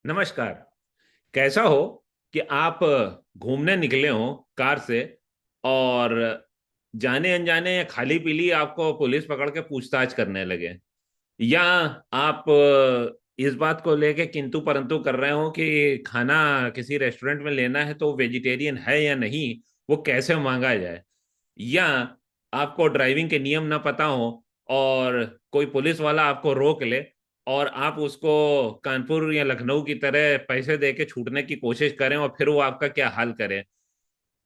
नमस्कार। कैसा हो कि आप घूमने निकले हो कार से और जाने अनजाने या खाली पीली आपको पुलिस पकड़ के पूछताछ करने लगे, या आप इस बात को लेके किंतु परंतु कर रहे हो कि खाना किसी रेस्टोरेंट में लेना है तो वेजिटेरियन है या नहीं, वो कैसे मांगा जाए, या आपको ड्राइविंग के नियम ना पता हो और कोई पुलिस वाला आपको रोक ले और आप उसको कानपुर या लखनऊ की तरह पैसे दे के छूटने की कोशिश करें और फिर वो आपका क्या हाल करे।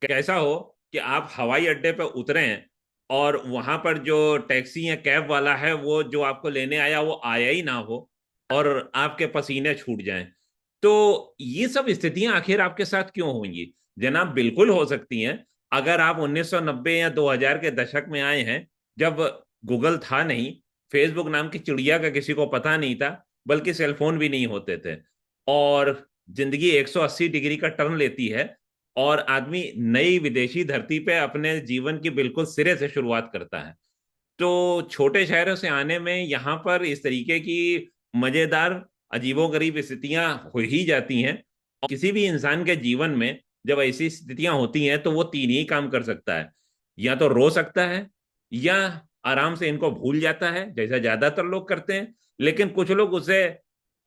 कैसा हो कि आप हवाई अड्डे पे उतरे हैं और वहां पर जो टैक्सी या कैब वाला है वो जो आपको लेने आया वो आया ही ना हो और आपके पसीने छूट जाएं। तो ये सब स्थितियां आखिर आपके साथ क्यों होंगी जनाब? बिल्कुल हो सकती हैं। अगर आप 1990 या 2000 के दशक में आए हैं, जब गूगल था नहीं, फेसबुक नाम की चिड़िया का किसी को पता नहीं था, बल्कि सेलफोन भी नहीं होते थे, और जिंदगी 180 डिग्री का टर्न लेती है और आदमी नई विदेशी धरती पे अपने जीवन की बिल्कुल सिरे से शुरुआत करता है, तो छोटे शहरों से आने में यहाँ पर इस तरीके की मजेदार अजीबोगरीब स्थितियां हो ही जाती हैं। और किसी भी इंसान के जीवन में जब ऐसी स्थितियां होती हैं तो वो तीन ही काम कर सकता है: या तो रो सकता है, या आराम से इनको भूल जाता है जैसा ज्यादातर लोग करते हैं, लेकिन कुछ लोग उसे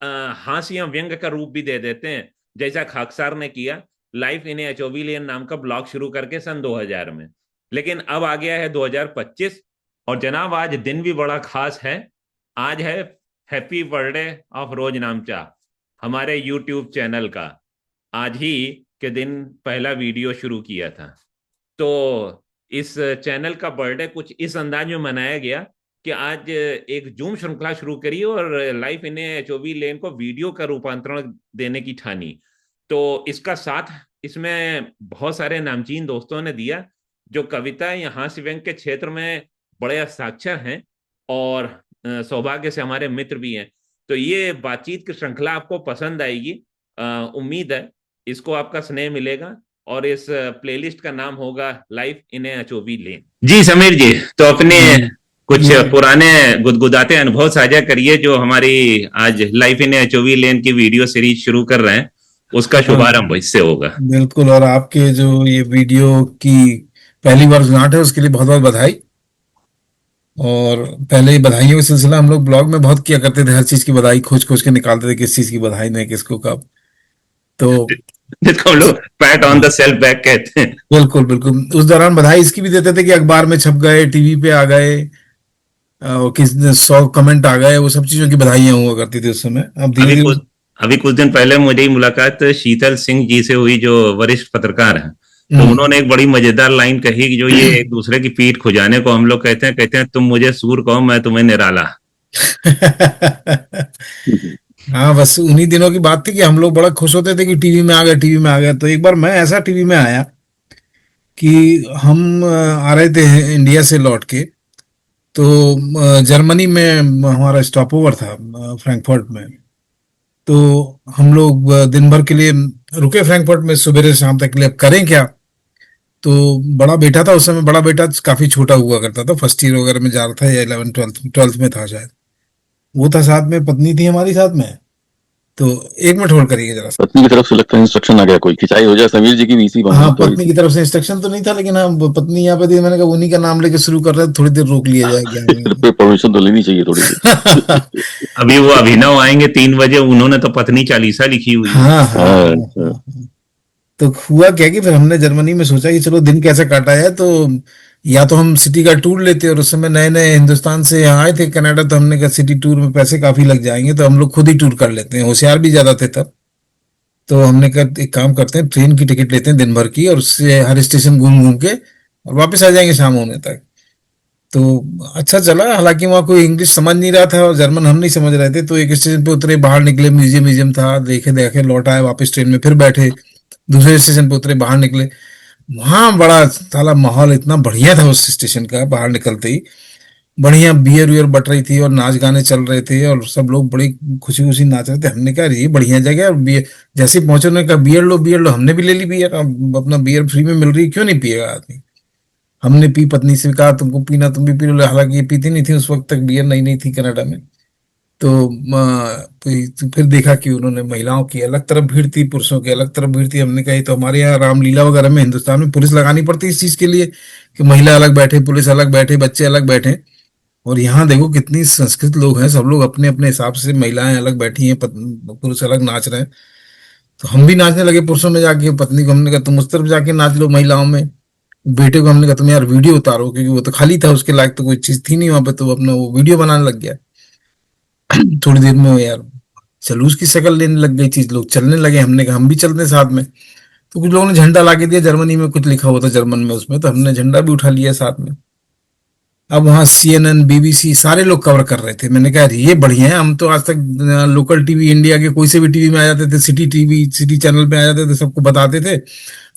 हास्य या व्यंग का रूप भी दे देते हैं, जैसा खाकसार ने किया लाइफ इन ए चौबीलियन नाम का ब्लॉग शुरू करके सन 2000 में। लेकिन अब आ गया है 2025 और जनाब आज दिन भी बड़ा खास है। आज है हैप्पी बर्थडे ऑफ रोज नामचा, हमारे यूट्यूब चैनल का। आज ही के दिन पहला वीडियो शुरू किया था। तो इस चैनल का बर्थडे कुछ इस अंदाज में मनाया गया कि आज एक जूम श्रृंखला शुरू करी और लाइफ इन चौबी लेन को वीडियो का रूपांतरण देने की ठानी। तो इसका साथ इसमें बहुत सारे नामचीन दोस्तों ने दिया जो कविता या हास्य व्यंग के क्षेत्र में बड़े हस्ताक्षर हैं और सौभाग्य से हमारे मित्र भी हैं। तो ये बातचीत की श्रृंखला आपको पसंद आएगी, उम्मीद है इसको आपका स्नेह मिलेगा। और इस प्लेलिस्ट का नाम होगा लाइफ इन ए अचोबी लेन। जी समीर जी, तो अपने कुछ पुराने गुदगुदाते अनुभव साझा करिए जो हमारी आज लाइफ इन ए अचोबी लेन की वीडियो सीरीज शुरू कर रहे हैं, उसका शुभारंभ इससे होगा। बिल्कुल। और आपके जो ये वीडियो की पहली वर्षगांठ है उसके लिए बहुत बहुत बधाई। और पहले बधाइयों का सिलसिला हम लोग ब्लॉग में बहुत किया करते थे, हर चीज की बधाई खोज खोज के निकालते थे, किस चीज की बधाई नहीं, किसको कब। तो जिसको हम लोग PAT on the self back कहते हैं। बिल्कुल बिल्कुल। उस दौरान बधाई इसकी भी देते थे कि अखबार में छप गए, टीवी पे आ गए, और किस 100 कमेंट आ गए, वो सब चीजों की बधाइयां हुआ करती थी उस समय। अब धीरे धीरे अभी कुछ दिन पहले मुझे मुलाकात शीतल सिंह जी से हुई जो वरिष्ठ पत्रकार हैं। तो उन्होंने एक बड़ी मजेदार लाइन कही कि जो ये एक दूसरे की पीठ खुजाने को हम लोग कहते हैं तुम मुझे सूर कहो मैं तुम्हें निराला। हाँ, बस उन्हीं दिनों की बात थी कि हम लोग बड़ा खुश होते थे कि टीवी में आ गए, टीवी में आ गए। तो एक बार मैं ऐसा टीवी में आया कि हम आ रहे थे इंडिया से लौट के। तो जर्मनी में हमारा स्टॉप ओवर था, फ्रैंकफर्ट में। तो हम लोग दिन भर के लिए रुके फ्रैंकफर्ट में, सुबह से शाम तक के लिए। अब करें क्या? तो बड़ा बेटा था उस समय, बड़ा बेटा काफी छोटा हुआ करता था, फर्स्ट ईयर वगैरह में जा रहा था, या 11 ट्वेल्थ में था शायद। वो था साथ में, पत्नी थी हमारी साथ में। तो एक मिनट होल्ड करिए जरा सा। पत्नी की तरफ से लगता है इंस्ट्रक्शन आ गया, कोई खिंचाई हो जाए समीर जी की वीसी बना। हाँ, पत्नी की तरफ से इंस्ट्रक्शन तो नहीं था, लेकिन हाँ पत्नी यहाँ पे थी। मैंने कहा उन्हीं का नाम लेके शुरू कर रहे हैं, थोड़ी देर रोक लिया जाए क्या। परमिशन तो लेनी चाहिए थोड़ी सी। अभी वो अभिनव आएंगे 3 बजे, उन्होंने तो पत्नी चालीसा लिखी हुई है। हाँ हाँ, हाँ। तो हुआ क्या कि फिर हमने जर्मनी में सोचा कि चलो दिन कैसे काटा है। तो या तो हम सिटी का टूर लेते, और उस समय नए नए हिंदुस्तान से यहाँ आए थे कनाडा। तो हमने कहा सिटी टूर में पैसे काफी लग जाएंगे, तो हम लोग खुद ही टूर कर लेते हैं, होशियार भी ज्यादा थे तब। तो हमने कहा एक काम करते हैं, ट्रेन की टिकट लेते हैं दिन भर की, और उससे हर स्टेशन घूम घूम के और वापस आ जाएंगे शाम होने तक। तो अच्छा चला, हालांकि वहाँ कोई इंग्लिश समझ नहीं रहा था और जर्मन हम नहीं समझ रहे थे। तो एक स्टेशन पे उतरे, बाहर निकले, म्यूजियम म्यूजियम था, देखे देखे लौट आए, वापस ट्रेन में फिर बैठे। दूसरे स्टेशन पे उतरे, बाहर निकले। वहाँ बड़ा साला माहौल इतना बढ़िया था उस स्टेशन का। बाहर निकलते ही बढ़िया बियर वियर बट रही थी और नाच गाने चल रहे थे, और सब लोग बड़ी खुशी खुशी नाच रहे थे। हमने कहा ये बढ़िया जगह है। और बियर जैसे ही पहुंचे उन्होंने कहा बियर लो, बियर लो। हमने भी ले ली बियर। अब अपना बियर फ्री में मिल रही, क्यों नहीं पिएगा आदमी। हमने पी, पत्नी से कहा तुमको पीना तुम भी पी लो। हालांकि ये पीती नहीं थी उस वक्त तक, बियर नई नहीं थी कनाडा में। तो फिर देखा कि उन्होंने महिलाओं की अलग तरफ भीड़ थी, पुरुषों की अलग तरफ भीड़ थी। हमने कहा ये तो हमारे यहाँ रामलीला वगैरह में हिंदुस्तान में पुलिस लगानी पड़ती है इस चीज के लिए कि महिला अलग बैठे, पुलिस अलग बैठे, बच्चे अलग बैठे। और यहाँ देखो कितनी संस्कृत लोग हैं, सब लोग अपने अपने हिसाब से, महिलाएं अलग बैठी हैं, पुरुष अलग नाच रहे हैं। तो हम भी नाचने लगे पुरुषों में जाके, पत्नी को हमने कहा तुम उस तरफ जाके नाच लो महिलाओं में, बेटे को हमने कहा तुम यार वीडियो उतारो, क्योंकि वो तो खाली था, उसके लायक तो कोई चीज थी नहीं वहां पे, तो वो अपना वो वीडियो बनाने लग गया। थोड़ी देर में वो यार जलूस की शक्ल लेने लग गई चीज, लोग चलने लगे। हमने कहा हम भी चलते हैं साथ में। तो कुछ लोगों ने झंडा ला के दिया, जर्मनी में कुछ लिखा हुआ था जर्मन में उसमें, तो हमने झंडा भी उठा लिया साथ में। अब वहाँ CNN BBC सारे लोग कवर कर रहे थे। मैंने कहा "अरे ये बढ़िया है, हम तो आज तक लोकल टीवी इंडिया के कोई से भी टीवी में आ जाते थे, सिटी टीवी, सिटी चैनल पे आ जाते थे, सबको बताते थे।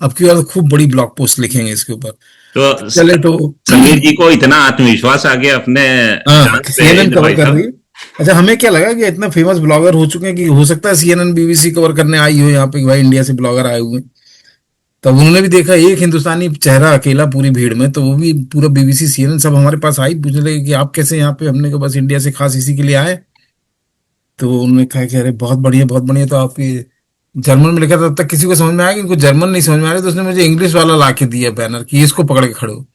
अब की बार तो खूब बड़ी ब्लॉग पोस्ट लिखेंगे इसके ऊपर। तो चले तो समीर जी को इतना आत्मविश्वास आ गया अपने हाँ जान पे, CNN इंद्र कवर भाई कर रही साहब। है। अच्छा, हमें क्या लगा कि इतना फेमस ब्लॉगर हो चुके हैं कि हो सकता है CNN BBC कवर करने आई हो यहाँ पे, कि भाई इंडिया से ब्लॉगर आए हुए हैं। तब उन्होंने भी देखा एक हिंदुस्तानी चेहरा अकेला पूरी भीड़ में, तो वो भी पूरा BBC CNN सब हमारे पास आई, पूछने लगे कि आप कैसे यहाँ पे। हमने कहा बस इंडिया से खास इसी के लिए आए। तो उन्होंने कहा कि अरे बहुत बढ़िया बहुत बढ़िया। तो आपकी जर्मन में लिखा था, तब तक किसी को समझ में आया कि इनको जर्मन नहीं समझ में आ रहा, तो उसने मुझे इंग्लिश वाला ला के दिया बैनर कि इसको पकड़ के खड़े हो।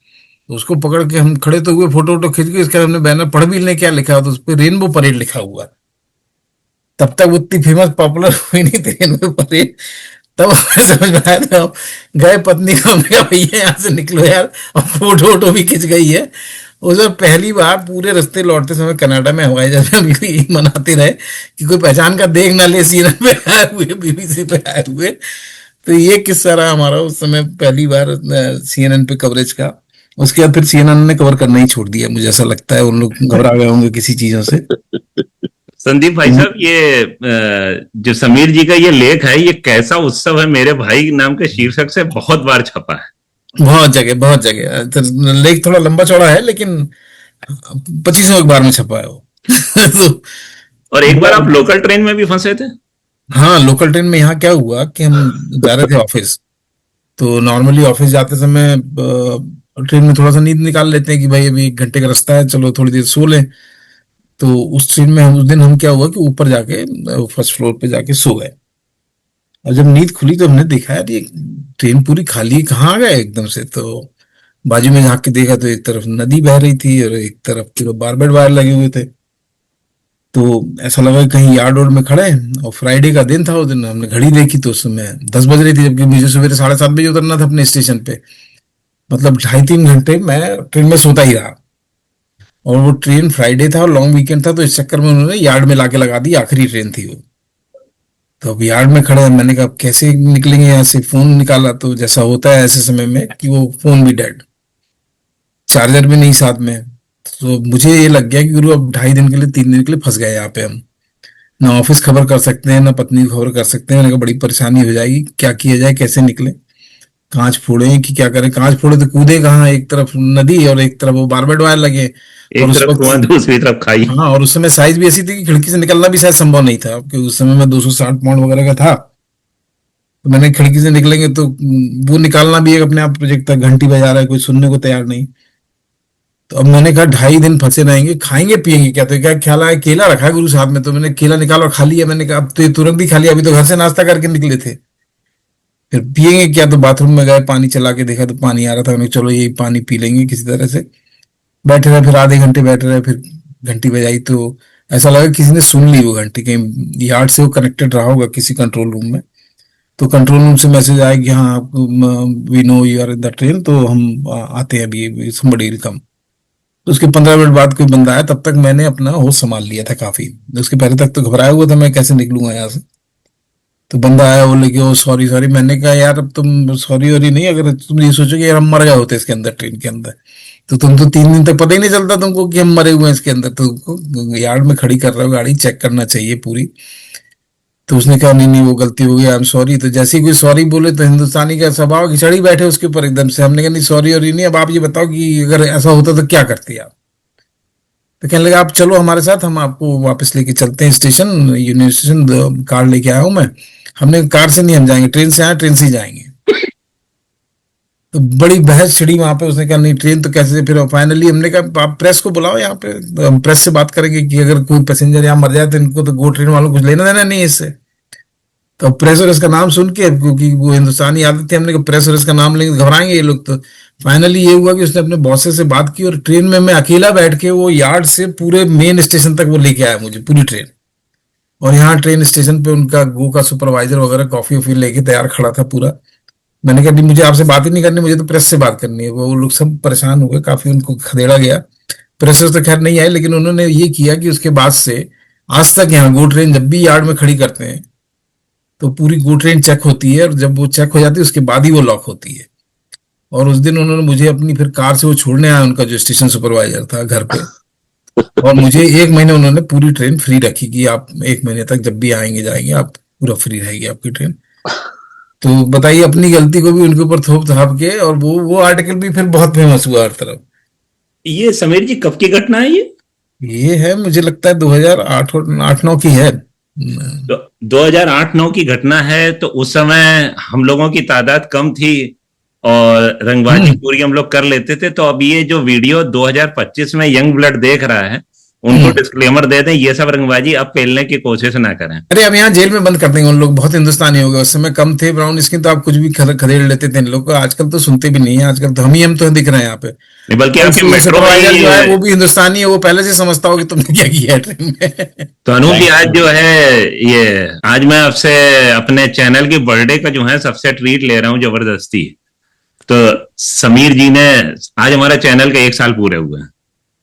तो उसको पकड़ के हम खड़े तो हुए, फोटो वोटो खींच के, इसके बाद हमने बैनर पढ़ भी लें क्या लिखा हुआ, तो उस पर रेनबो परेड लिखा हुआ। तब तक वो इतनी फेमस पॉपुलर हुई नहीं थी रेनबो परेड। तब हमें समझ में आया था। हम गए, पत्नी को हमने कहा भैया यहाँ से निकलो यार, और फोटो वोटो भी खिंच गई है। उस बार पहली बार पूरे रास्ते लौटते समय कनाडा में हवाई जहाज में हम यही मनाते रहे कि कोई पहचान का देख ना ले, CNN पे आए हुए, BBC पे आए हुए। तो ये किस्सा रहा हमारा उस समय पहली बार CNN पे कवरेज का। उसके बाद फिर CNN ने कवर करना ही छोड़ दिया, मुझे ऐसा लगता है उन लोग घबरा गए होंगे किसी चीजों से। संदीप भाई साहब, ये जो समीर जी का ये लेख है, ये कैसा उत्सव है मेरे भाई नाम के शीर्षक से बहुत बार छपा है। बहुत जगह बहुत जगह। तो लेख थोड़ा लंबा चौड़ा है, लेकिन 25 बार में छपा है वो। तो और एक बार आप लोकल ट्रेन में भी फंसे थे। हाँ, लोकल ट्रेन में यहाँ क्या हुआ कि हम जा रहे थे ऑफिस। तो नॉर्मली ऑफिस जाते समय ट्रेन में थोड़ा सा नींद निकाल लेते हैं कि भाई अभी 1 घंटे का रास्ता है, चलो थोड़ी देर सो लें। तो उस ट्रेन में हम उस दिन हम क्या हुआ कि ऊपर जाके फर्स्ट फ्लोर पे जाके सो गए। और जब नींद खुली तो हमने देखा यार ये ट्रेन पूरी खाली है, कहाँ आ गए एकदम से। तो बाजू में झांक के देखा तो एक तरफ नदी बह रही थी और एक तरफ पूरा बारबेड वायर लगे हुए थे। तो ऐसा लगा कि कहीं यार्ड रोड में खड़े हैं। और फ्राइडे का दिन था, उस दिन हमने घड़ी देखी तो उस समय 10 बज रही थी, जबकि मुझे सवेरे 7:30 बजे उतरना था अपने स्टेशन पे। मतलब 2.5-3 घंटे मैं ट्रेन में सोता ही रहा। और वो ट्रेन फ्राइडे था और लॉन्ग वीकेंड था, तो इस चक्कर में उन्होंने यार्ड में लाके लगा दी, आखिरी ट्रेन थी वो। तो अब यार्ड में खड़े हैं, मैंने कहा अब कैसे निकलेंगे यहाँ से। फोन निकाला तो जैसा होता है ऐसे समय में कि वो फोन भी डेड, चार्जर भी नहीं साथ में। तो मुझे ये लग गया कि गुरु अब 2.5 दिन के लिए 3 दिन के लिए फंस गए यहाँ पे हम। ना ऑफिस खबर कर सकते हैं, ना पत्नी को खबर कर सकते हैं। मैंने कहा बड़ी परेशानी हो जाएगी, क्या किया जाए, कैसे निकले, कांच फोड़े कि क्या करें। कांच फोड़े तो कूदे कहाँ, एक तरफ नदी और एक तरफ वो बारबेड वायर लगे। और एक उस तरफ कुआं, वक्त दूसरी तरफ खाई। हाँ, और उस समय साइज भी ऐसी थी कि खिड़की से निकलना भी शायद संभव नहीं था, क्योंकि उस समय मैं 260 पाउंड वगैरह का था। तो मैंने खिड़की से निकलेंगे तो वो निकालना भी एक अपने आप प्रोजेक्ट था। घंटी बजा रहा है, कोई सुनने को तैयार नहीं। तो अब मैंने कहा 2.5 दिन फंसे रहेंगे, खाएंगे पिएंगे क्या। तो क्या ख्याल आया, केला रखा है गुरु साथ में, तो मैंने केला निकाला और खा लिया। मैंने कहा अब तो ये तुरंत ही खा लिया, अभी तो घर से नाश्ता करके निकले थे। फिर पिएंगे क्या, तो बाथरूम में गए, पानी चला के देखा तो पानी आ रहा था। मैंने कहा, चलो यही पानी पी लेंगे किसी तरह से। बैठे रहे, फिर आधे घंटे बैठे रहे, फिर घंटी बजाई तो ऐसा लगा किसी ने सुन ली वो घंटी, कहीं यार्ड से वो कनेक्टेड रहा होगा किसी कंट्रोल रूम में। तो कंट्रोल रूम से मैसेज आया कि हाँ we know you are in the train, तो हम आते हैं अभी, somebody will come। तो उसके 15 मिनट बाद कोई बंदा आया। तब तक मैंने अपना होश संभाल लिया था काफी। उसके पहले तक तो घबराया हुआ था मैं कैसे निकलूंगा यहाँ से। तो बंदा आया, बोले कि ओ सॉरी सॉरी। मैंने कहा यार अब तुम सॉरी वॉरी नहीं, अगर तुम ये सोचो कि यार हम मर गए होते इसके अंदर, ट्रेन के अंदर, तो तुम तो 3 दिन तक पता ही नहीं चलता तुमको कि हम मरे हुए हैं इसके अंदर। तो तुमको यार्ड में खड़ी कर रहे हो गाड़ी, चेक करना चाहिए पूरी। तो उसने कहा नहीं नहीं वो गलती हो गई, आई एम सॉरी। तो जैसे ही कोई सॉरी बोले तो हिंदुस्तानी का स्वभाव खिचड़ी बैठे उसके ऊपर एकदम से। हमने कहा नहीं सॉरी और नहीं, अब आप ये बताओ कि अगर ऐसा होता तो क्या करते आप। तो कहने लगा आप चलो हमारे साथ, हम आपको वापस लेके चलते हैं स्टेशन, यूनियन स्टेशन। कार लेके आया हूं मैं। हमने कार से नहीं हम जाएंगे, ट्रेन से आए, ट्रेन से ही जाएंगे। तो बड़ी बहस छिड़ी वहां पे। उसने कहा नहीं ट्रेन तो कैसे, फिर फाइनली हमने कहा आप प्रेस को बुलाओ यहाँ पे, तो हम प्रेस से बात करेंगे कि अगर कोई पैसेंजर यहाँ मर जाए तो इनको तो गो ट्रेन वालों को कुछ लेना देना नहीं है इससे। तो प्रेस और इसका नाम सुन के, क्योंकि वो हिंदुस्तानी आदत थी, हमने कहा प्रेस और इसका नाम लेंगे घबराएंगे ये लोग। तो फाइनली ये हुआ कि उसने अपने बॉसेस से बात की और ट्रेन में मैं अकेला बैठ के वो यार्ड से पूरे मेन स्टेशन तक वो लेके आया मुझे, पूरी ट्रेन। और यहाँ ट्रेन स्टेशन पे उनका गो का सुपरवाइजर वगैरह कॉफी वॉफी लेके तैयार खड़ा था पूरा। मैंने कहा नहीं मुझे आपसे बात ही नहीं करनी, मुझे तो प्रेस से बात करनी है। वो लोग सब परेशान हो गए, काफी उनको खदेड़ा गया। प्रेस तो खैर नहीं आई, लेकिन उन्होंने ये किया कि उसके बाद से आज तक यहाँ गो ट्रेन जब भी यार्ड में खड़ी करते हैं तो पूरी गो ट्रेन चेक होती है, और जब वो चेक हो जाती है उसके बाद ही वो लॉक होती है। और उस दिन उन्होंने मुझे अपनी फिर कार से वो छोड़ने आया, उनका जो स्टेशन सुपरवाइजर था घर पे। और मुझे 1 महीने उन्होंने पूरी ट्रेन फ्री रखी कि आप 1 महीने तक जब भी आएंगे जाएंगे आप पूरा फ्री रहेगी आपकी ट्रेन। तो बताइए, अपनी गलती को भी उनके ऊपर थोप थाप के, और वो आर्टिकल भी फिर बहुत फेमस हुआ हर तरफ। ये समीर जी कब की घटना है ये है मुझे लगता है 2008 और 8-9 की है। तो 2008-9 की घटना है। तो उस समय हम लोगों की तादाद कम थी और रंगबाजी पूरी हम लोग कर लेते थे। तो अब ये जो वीडियो 2025 में यंग ब्लड देख रहा है, उनको डिस्क्लेमर दे दें, ये सब रंगबाजी अब पेलने की कोशिश ना करें। अरे अब यहाँ जेल में बंद कर देंगे उन लोग, बहुत हिंदुस्तानी हो गए। उस समय कम थे ब्राउन स्किन, तो आप कुछ भी खदेड़ लेते थे इन लोग को। आजकल तो सुनते भी नहीं है, आजकल तो हम तो दिख रहे हैं यहाँ पे। नहीं, बल्कि और आपके मेट्रो में सुपरवाइजर जो है ही वो भी हिंदुस्तानी है, वो पहले से समझता हो कि तुमने क्या किया है ट्रेन में। तो अनूप जी, आज जो है ये आज मैं आपसे अपने चैनल की बर्थडे का जो है सबसे ट्रीट ले रहा हूँ जबरदस्ती। तो समीर जी ने आज हमारा चैनल के 1 साल पूरे हुए हैं।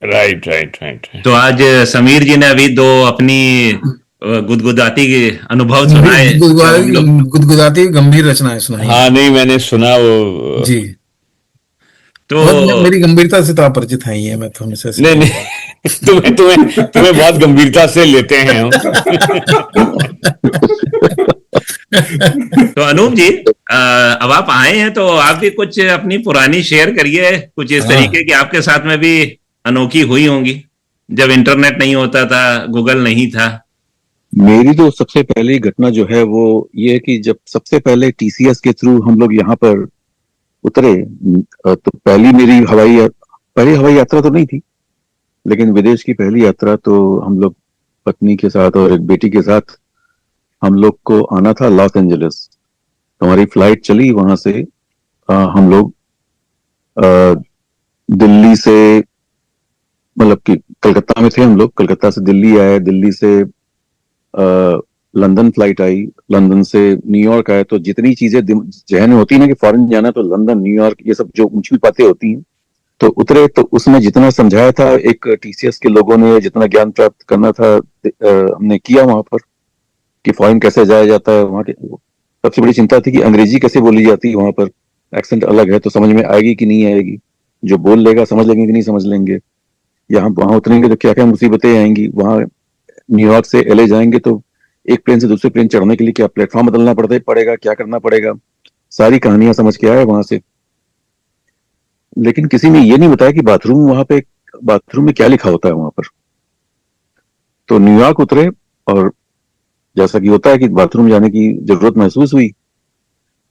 Right right right. तो आज समीर जी ने अभी 2 अपनी गुदगुदाती के अनुभव सुनाए। गुदगुदाती गंभीर रचनाएं सुनाई। हाँ नहीं, मैंने सुना वो जी। तो मेरी गंभीरता से तो आप परिचित हैं ही है, मैं तो हमेशा से। नहीं नहीं, तुम्हें बहुत गंभीरता से लेते हैं हम। तो अनूप जी, अब आप आए हैं तो आप भी कुछ अपनी पुरानी शेयर करिए, कुछ इस तरीके की आपके साथ में भी अनोखी हुई होंगी जब इंटरनेट नहीं होता था, गूगल नहीं था। मेरी तो सबसे पहली घटना जो है वो ये है कि जब सबसे पहले टीसीएस के थ्रू हम लोग यहाँ पर उतरे, तो पहली हवाई यात्रा तो नहीं थी, लेकिन विदेश की पहली यात्रा। तो हम लोग पत्नी के साथ और एक बेटी के साथ हम लोग को आना था लॉस एंजलिस। तो हमारी फ्लाइट चली वहां से। हम लोग दिल्ली से, मतलब कि कलकत्ता में थे हम लोग, कलकत्ता से दिल्ली आए, दिल्ली से लंदन फ्लाइट आई, लंदन से न्यूयॉर्क आए। तो जितनी चीजें जहन में होती है ना कि फॉरेन जाना है, तो लंदन, न्यूयॉर्क, ये सब जो ऊंची बातें होती हैं, तो उतरे। तो उसमें जितना समझाया था एक टीसीएस के लोगों ने, जितना ज्ञान प्राप्त करना था हमने किया वहां पर, कि फॉरेन कैसे जाया जाता है। वहां के सबसे बड़ी चिंता थी कि अंग्रेजी कैसे बोली जाती है वहां पर, एक्सेंट अलग है तो समझ में आएगी कि नहीं आएगी, जो बोल लेगा समझ लेंगे कि नहीं समझ लेंगे, यहाँ वहां उतरेंगे तो क्या क्या मुसीबतें आएंगी। वहां न्यूयॉर्क से एलए जाएंगे तो एक प्लेन से दूसरे प्लेन चढ़ने के लिए क्या प्लेटफॉर्म बदलना पड़ेगा, क्या करना पड़ेगा, सारी कहानियां समझ के आए वहां से। लेकिन किसी ने ये नहीं बताया कि बाथरूम में क्या लिखा होता है वहां पर। तो न्यूयॉर्क उतरे और जैसा कि होता है कि बाथरूम जाने की जरूरत महसूस हुई,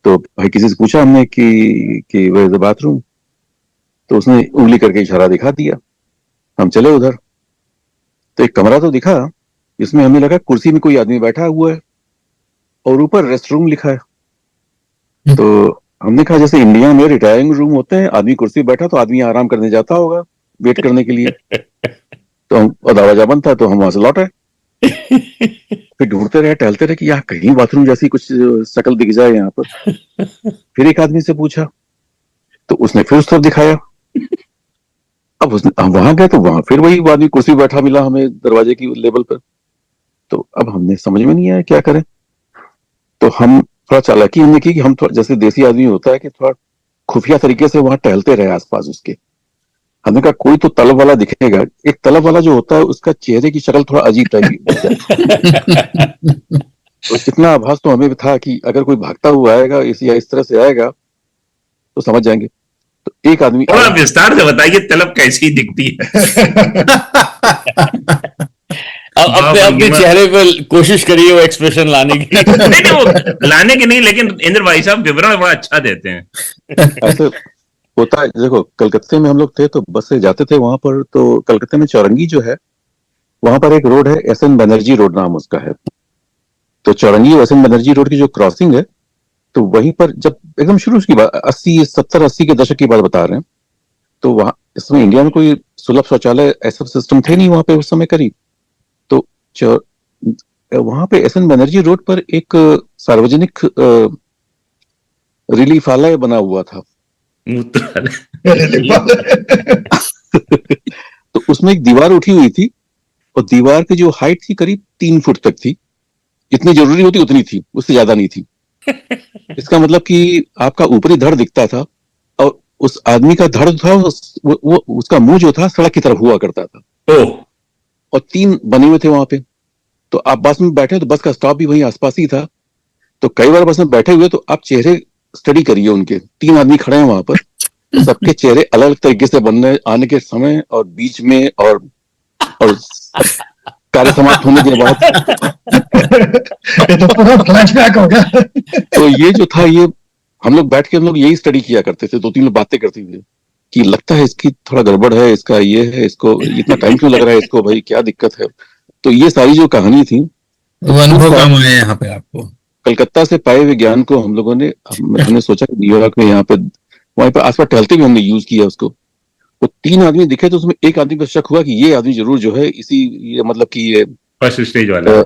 तो भाई किसी से पूछा हमने कि वेयर इज द बाथरूम। तो उसने उंगली करके इशारा दिखा दिया, हम चले उधर। तो एक कमरा तो दिखा, इसमें हमें लगा कुर्सी में कोई आदमी बैठा हुआ है और ऊपर रेस्ट रूम लिखा है। तो हमने कहा जैसे इंडिया में रिटायरिंग रूम होते हैं, आदमी कुर्सी बैठा तो आदमी आराम करने जाता होगा वेट करने के लिए। तो हम दरवाजा बंद था तो हम वहां से लौटे। फिर ढूंढते रहे, टहलते रहे कि यहाँ कहीं बाथरूम जैसी कुछ शक्ल दिख जाए यहाँ पर। फिर एक आदमी से पूछा तो उसने फिर उस तरफ दिखाया। अब हम वहां गए तो वहां फिर वही आदमी कुर्सी बैठा मिला हमें दरवाजे की लेवल पर। तो अब हमने समझ में नहीं आया क्या करें। तो हम थोड़ा चालाकी हमने की कि हम थोड़ा जैसे देसी आदमी होता है कि थोड़ा खुफिया तरीके से वहां टहलते रहे आसपास उसके। हमने कहा कोई तो तलब वाला दिखेगा। एक तलब वाला जो होता है उसका चेहरे की शक्ल थोड़ा अजीब टाइप की। तो इतना आभास तो हमें भी था कि अगर कोई भागता हुआ आएगा इस तरह से आएगा तो समझ जाएंगे। तो एक आदमी थोड़ा विस्तार से बताइए, तलब कैसी दिखती है? अपने अपने चेहरे पर कोशिश करिए वो एक्सप्रेशन लाने की। नहीं नहीं, वो लाने की नहीं, लेकिन इंद्र भाई साहब विवरण बड़ा अच्छा देते हैं। ऐसे होता है। देखो, कलकत्ते में हम लोग थे तो बस से जाते थे वहां पर, तो कलकत्ते में चौरंगी जो है, वहां पर एक रोड है, एस एन बनर्जी रोड नाम उसका है। तो चौरंगी और एस एन बनर्जी रोड की जो क्रॉसिंग है, तो वहीं पर जब एकदम शुरू की बात, 80 70 80 के दशक की बात बता रहे हैं, तो वहां इसमें इंडिया में कोई सुलभ शौचालय ऐसा सिस्टम थे नहीं वहां पे उस समय करीब। तो वहां पे एस एन बनर्जी रोड पर एक सार्वजनिक रिलीफालय बना हुआ था। तो उसमें एक दीवार उठी हुई थी, और दीवार की जो हाइट थी करीब 3 फुट तक थी। जितनी जरूरी होती उतनी थी, उससे ज्यादा नहीं थी। इसका मतलब कि आपका ऊपरी धड़ दिखता था, और उस आदमी का धड़ था, वो उसका मुंह जो था सड़क की तरफ हुआ करता था। ओह, और 3 बने हुए थे वहां पे। तो आप बस में बैठे तो बस का स्टॉप भी वहीं आसपास ही था। तो कई बार बस में बैठे हुए तो आप चेहरे स्टडी करिए उनके, 3 आदमी खड़े हैं वहां पर, तो सबके चेहरे अलग अलग तरीके से बनने आने के समय और बीच में, और कार्य समाप्त होने के बाद। ये तो पूरा फ्लैशबैक हो गया। तो ये जो था, ये हम लोग बैठ के हम लोग यही स्टडी किया करते थे, 2 3 लोग बातें करते थे कि लगता है इसकी थोड़ा गड़बड़ है, इसका ये है, इसको इतना टाइम क्यों लग रहा है, इसको भाई क्या दिक्कत है। तो ये सारी जो कहानी थी, वो अनुभव काम आया यहाँ पे आपको। कलकत्ता से पाए हुए ज्ञान को हम लोगों ने, हमने सोचा कि न्यूयॉर्क में यहाँ पे वहीं पर आसपास टहलते भी हमने यूज किया उसको। वो 3 आदमी दिखे, तो उसमें एक आदमी पर शक हुआ कि ये आदमी जरूर जो है ये मतलब कि ये फर्स्ट स्टेज वाला।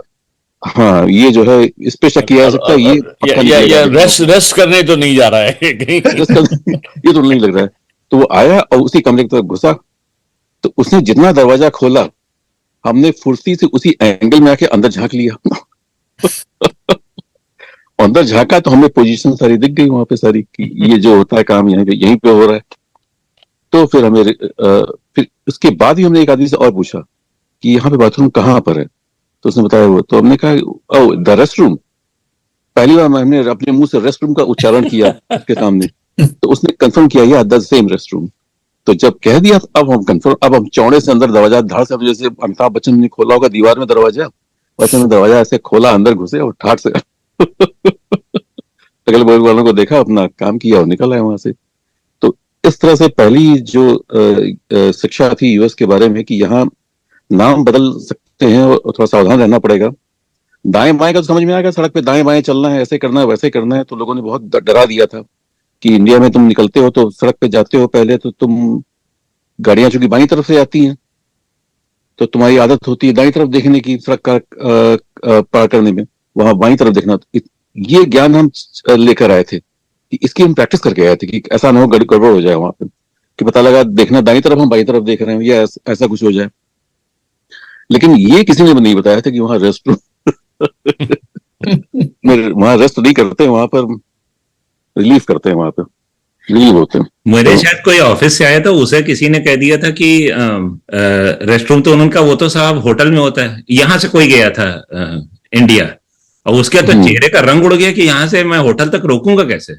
हाँ, ये जो है इस पे शक किया जा सकता है, ये पक्का या रेस्ट करने तो नहीं जा रहा है ये तो नहीं लग रहा है। तो वो आया और उसी कमरे की तरफ घुसा, तो उसने जितना दरवाजा खोला, हमने फुर्ती से उसी एंगल में आके अंदर झांक लिया। अंदर झांका तो हमें पोजीशन सारी दिख गई वहां पे सारी, कि ये जो होता है काम यहाँ पे यहीं पे हो रहा है। तो फिर फिर उसके बाद ही हमने एक आदमी से और पूछा कि यहाँ पे बाथरूम कहाँ पर है। तो उसने बताया वो, तो हमने कहा ओ द रेस्ट रूम। पहली बार हमने अपने मुंह से रेस्ट रूम का उच्चारण किया उसके सामने, तो उसने कंफर्म किया या द सेम रेस्ट रूम। तो जब कह दिया, अब हम कंफर्म, अब हम चौड़े से अंदर दरवाजा धाड़ से, जैसे अमिताभ बच्चन ने खोला होगा दीवार में दरवाजा, वैसे में दरवाजा ऐसे खोला, अंदर घुसे और ठाट से अगल बगल वालों को देखा, अपना काम किया और निकल आए वहां से। तो इस तरह से पहली जो शिक्षा थी यूएस के बारे में, कि यहाँ नाम बदल सकते हैं और थोड़ा सावधान रहना पड़ेगा। दाएं बाएं का तो समझ में आएगा, सड़क पे दाएं बाएं चलना है, ऐसे करना है, वैसे करना है। तो लोगों ने बहुत डरा दिया था कि इंडिया में तुम निकलते हो तो सड़क पे जाते हो, पहले तो तुम, गाड़ियां चूंकि बाईं तरफ से आती हैं, तो तुम्हारी आदत होती है दाईं तरफ देखने की, सड़क का पार करने में, वहां बाईं तरफ देखना। ये ज्ञान हम लेकर आए थे, कि इसकी हम प्रैक्टिस करके आए थे, कि ऐसा ना हो गड़बड़ हो जाए वहां पे, कि पता लगा देखना दाईं तरफ, हम बाईं तरफ देख रहे हैं, या ऐसा कुछ हो जाए। लेकिन ये किसी ने नहीं बताया था कि वहां रेस्ट वहां रेस्ट नहीं करते, वहां पर रिलीफ करते हैं, वहां पर रिलीव होते हैं। मेरे शायद कोई ऑफिस से आया था, उसे किसी ने कह दिया था कि रेस्ट रूम तो उनका वो तो साहब होटल में होता है। यहाँ से कोई गया था इंडिया, और उसके तो चेहरे का रंग उड़ गया कि यहाँ से मैं होटल तक रोकूंगा कैसे।